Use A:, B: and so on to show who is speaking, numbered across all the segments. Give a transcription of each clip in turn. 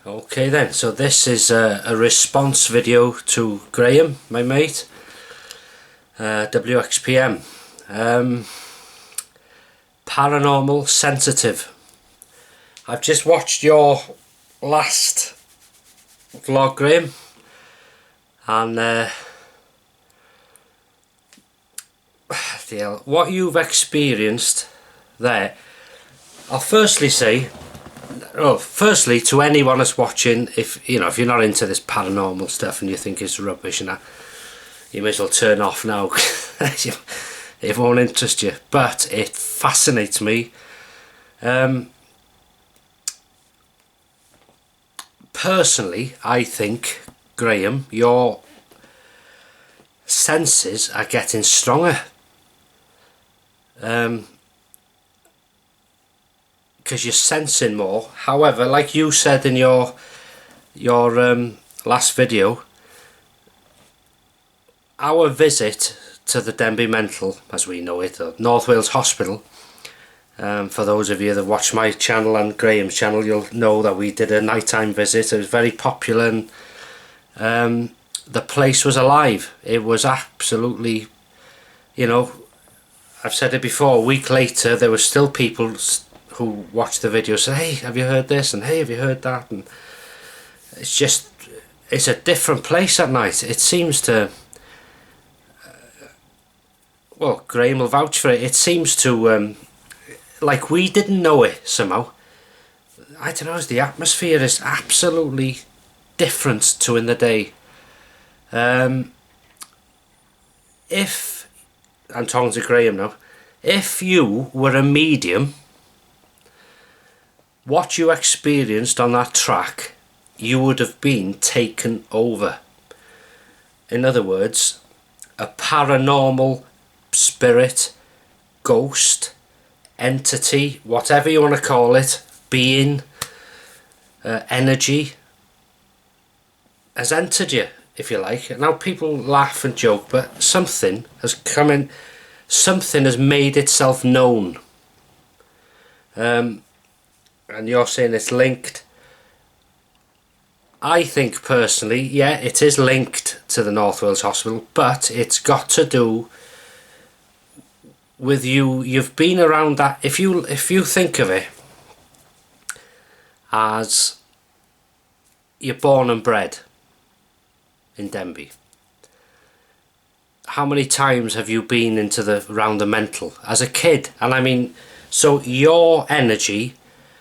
A: Okay then, so this is a response video to Graham, my mate, WXPM. Paranormal Sensitive. I've just watched your last vlog, Graham, and what you've experienced there, I'll firstly say, firstly to anyone that's watching, if you're not into this paranormal stuff and you think it's rubbish and that, you may as well turn off now. It won't interest you, but it fascinates me. Personally, I think, Graham, your senses are getting stronger. Because you're sensing more. However, like you said in your last video, our visit to the Denby Mental, as we know it, or North Wales Hospital, for those of you that watch my channel and Graham's channel, you'll know that we did a nighttime visit. It was very popular, and the place was alive. It was absolutely, I've said it before, a week later there were still people who watched the video say, hey, have you heard this, and hey, have you heard that, and it's a different place at night. It seems to, well, Graham will vouch for it, it seems to, like we didn't know it somehow. I don't know, the atmosphere is absolutely different to in the day. If, I'm talking to Graham now, if you were a medium, what you experienced on that track, you would have been taken over. In other words, a paranormal spirit, ghost, entity, whatever you want to call it, being, energy, has entered you, if you like. Now people laugh and joke, but something has come in, something has made itself known. And you're saying it's linked. I think personally, yeah, it is linked to the North Wales Hospital, but it's got to do with you've been around that. If you think of it as you're born and bred in Denby, how many times have you been around the mental as a kid? And I mean, so your energy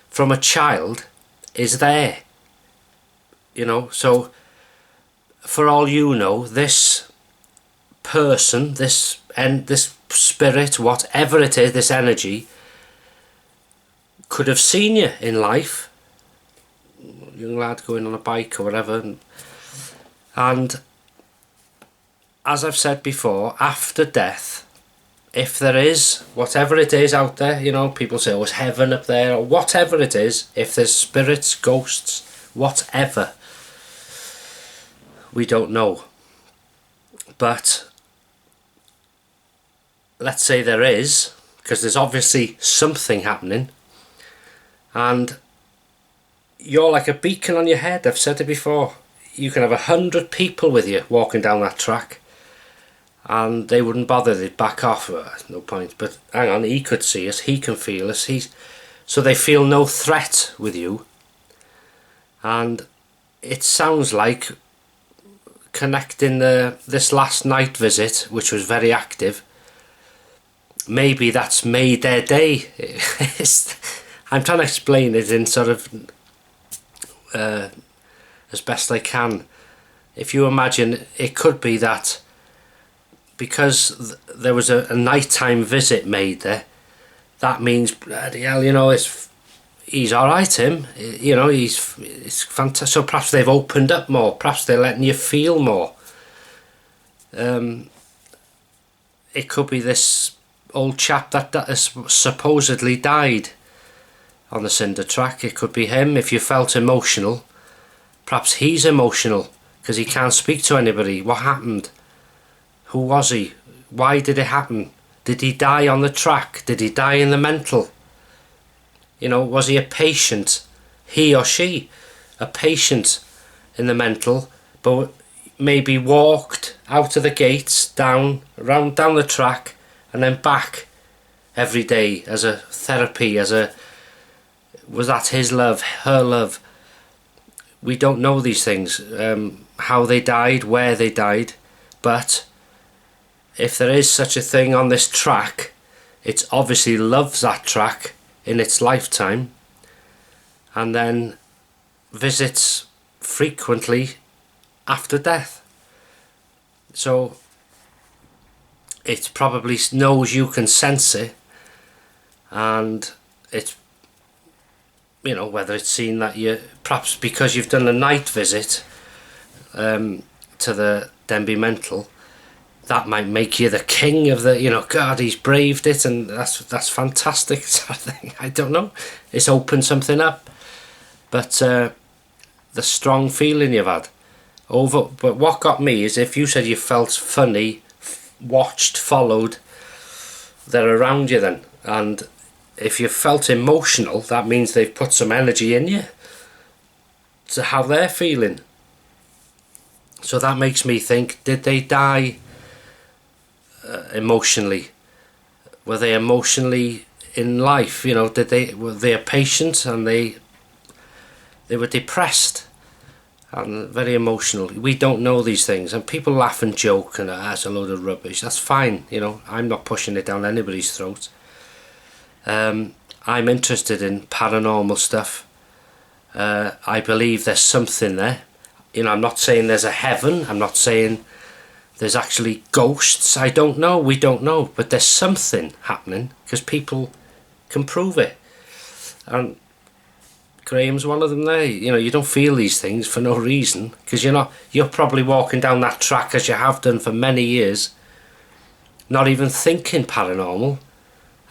A: from a child is there, so for all you know, this person, this spirit, whatever it is, this energy could have seen you in life, young lad going on a bike or whatever, and as I've said before, after death, if there is, whatever it is out there, people say, oh, it's heaven up there, or whatever it is, if there's spirits, ghosts, whatever, we don't know. But let's say there is, because there's obviously something happening, and you're like a beacon on your head. I've said it before, you can have 100 people with you walking down that track, and they wouldn't bother, they'd back off. No point, but hang on, he could see us, he can feel us, so they feel no threat with you. And it sounds like connecting this last night visit, which was very active, maybe that's made their day. I'm trying to explain it in sort of as best I can. If you imagine, it could be that because there was a nighttime visit made there, that means, bloody hell, he's alright, him, it's fantastic. So perhaps they've opened up more, perhaps they're letting you feel more. It could be this old chap that has supposedly died on the cinder track. It could be him. If you felt emotional, perhaps he's emotional because he can't speak to anybody. What happened? Who was he? Why did it happen? Did he die on the track? Did he die in the mental? Was he a patient? He or she? a patient in the mental, but maybe walked out of the gates, down the track, and then back every day as a therapy, was that his love, her love? We don't know these things, how they died, where they died, but if there is such a thing on this track, it obviously loves that track in its lifetime, and then visits frequently after death. So it probably knows you can sense it, and it's, you know, whether it's seen that you, perhaps because you've done a night visit to the Denby Mental, that might make you the king of the, you know, God, he's braved it, and that's fantastic sort of thing. I don't know, it's opened something up, but the strong feeling you've had but what got me is, if you said you felt funny, watched, followed, they're around you then, and if you felt emotional, that means they've put some energy in you to how they're feeling. So that makes me think, did they die emotionally? Were they emotionally in life? You know, were they a patient, and they were depressed and very emotional? We don't know these things, and people laugh and joke and that's a load of rubbish. That's fine, you know, I'm not pushing it down anybody's throat. I'm interested in paranormal stuff. I believe there's something there. You know, I'm not saying there's a heaven, I'm not saying there's actually ghosts. I don't know, we don't know, but there's something happening, because people can prove it, and Graham's one of them there. You know, you don't feel these things for no reason, because you're probably walking down that track, as you have done for many years, not even thinking paranormal,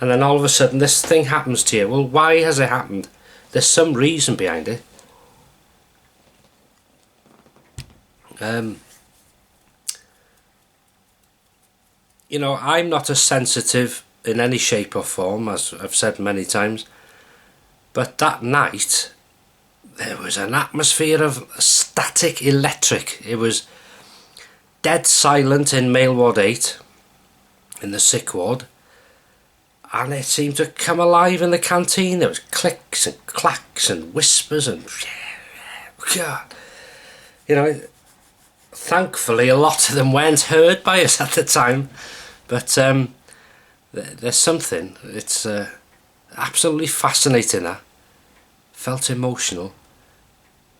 A: and then all of a sudden this thing happens to you. Well, why has it happened? There's some reason behind it. You know, I'm not as sensitive in any shape or form, as I've said many times, but that night there was an atmosphere of static electric. It was dead silent in male ward 8, in the sick ward, and it seemed to come alive in the canteen. There was clicks and clacks and whispers and God, you know, thankfully a lot of them weren't heard by us at the time, but there's something, it's absolutely fascinating. That felt emotional,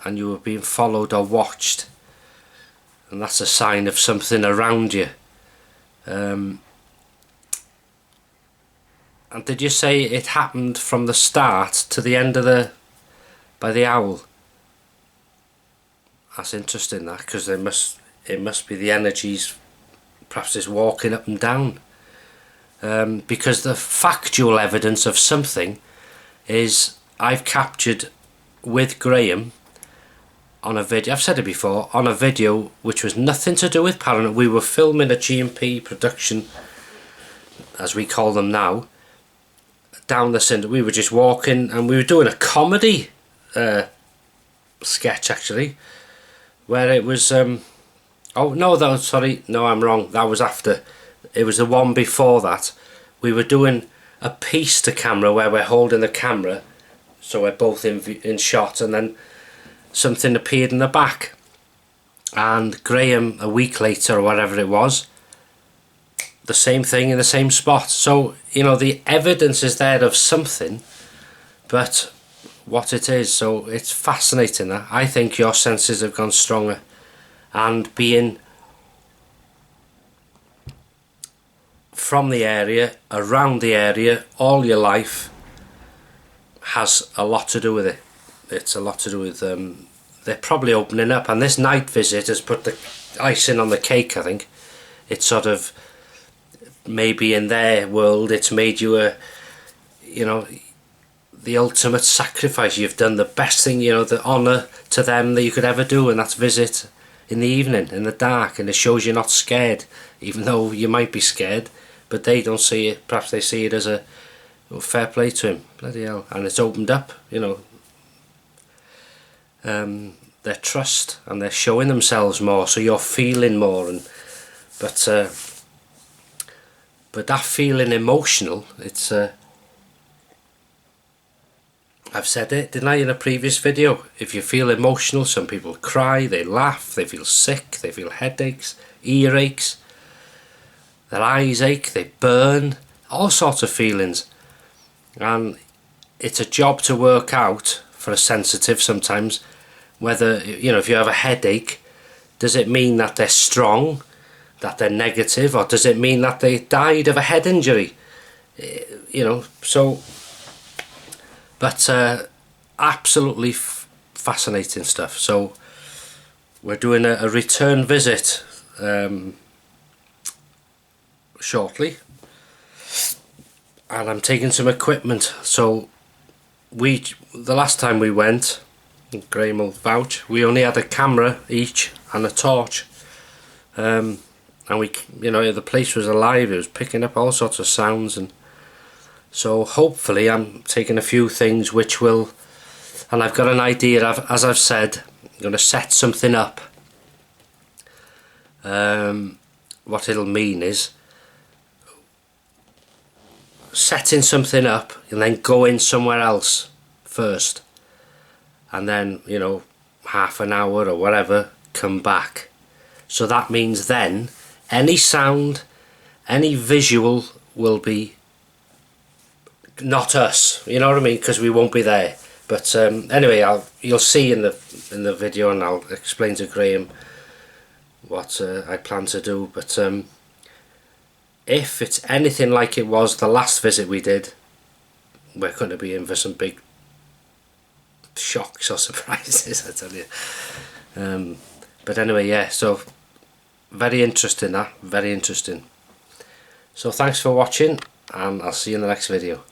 A: and you were being followed or watched, and that's a sign of something around you. And did you say it happened from the start to the end of by the owl? That's interesting, that, because it must be the energies, perhaps it's walking up and down, because the factual evidence of something is, I've captured with Graham on a video, I've said it before, on a video which was nothing to do with paranormal. We were filming a G&P production, as we call them now, down the centre. We were just walking, and we were doing a comedy sketch, actually, where it was oh no, sorry, no, I'm wrong, that was after. It was the one before that. We were doing a piece to camera where we're holding the camera, so we're both in shot, and then something appeared in the back, and Graham, a week later or whatever it was, the same thing in the same spot. So, you know, the evidence is there of something, but what it is, so it's fascinating. That I think your senses have gone stronger, and being from the area, around the area all your life, has a lot to do with it. It's a lot to do with they're probably opening up, and this night visit has put the icing on the cake. I think it's sort of, maybe in their world, it's made you a, you know, the ultimate sacrifice. You've done the best thing, you know, the honour to them that you could ever do, and that's visit in the evening, in the dark, and it shows you're not scared, even though you might be scared, but they don't see it. Perhaps they see it as a, oh, fair play to him, bloody hell, and it's opened up, you know. their trust, and they're showing themselves more, so you're feeling more. And but that feeling emotional, it's I've said it, didn't I, in a previous video? If you feel emotional, some people cry, they laugh, they feel sick, they feel headaches, earaches, their eyes ache, they burn, all sorts of feelings. And it's a job to work out for a sensitive sometimes, whether, you know, if you have a headache, does it mean that they're strong, that they're negative, or does it mean that they died of a head injury? You know, so, but absolutely fascinating stuff. So we're doing a return visit shortly, and I'm taking some equipment. So the last time we went, Graham will vouch, we only had a camera each and a torch, and we, you know, the place was alive, it was picking up all sorts of sounds. And so hopefully I'm taking a few things which will, and I've got an idea of, as I've said, I'm going to set something up. What it'll mean is setting something up and then going somewhere else first, and then, you know, half an hour or whatever, come back. So that means then any sound, any visual will be not us, you know what I mean, because we won't be there. But anyway, you'll see in the video, and I'll explain to Graham what I plan to do. But if it's anything like it was the last visit we did, we're going to be in for some big shocks or surprises, I tell you. But anyway, yeah, so very interesting, that, very interesting. So thanks for watching, and I'll see you in the next video.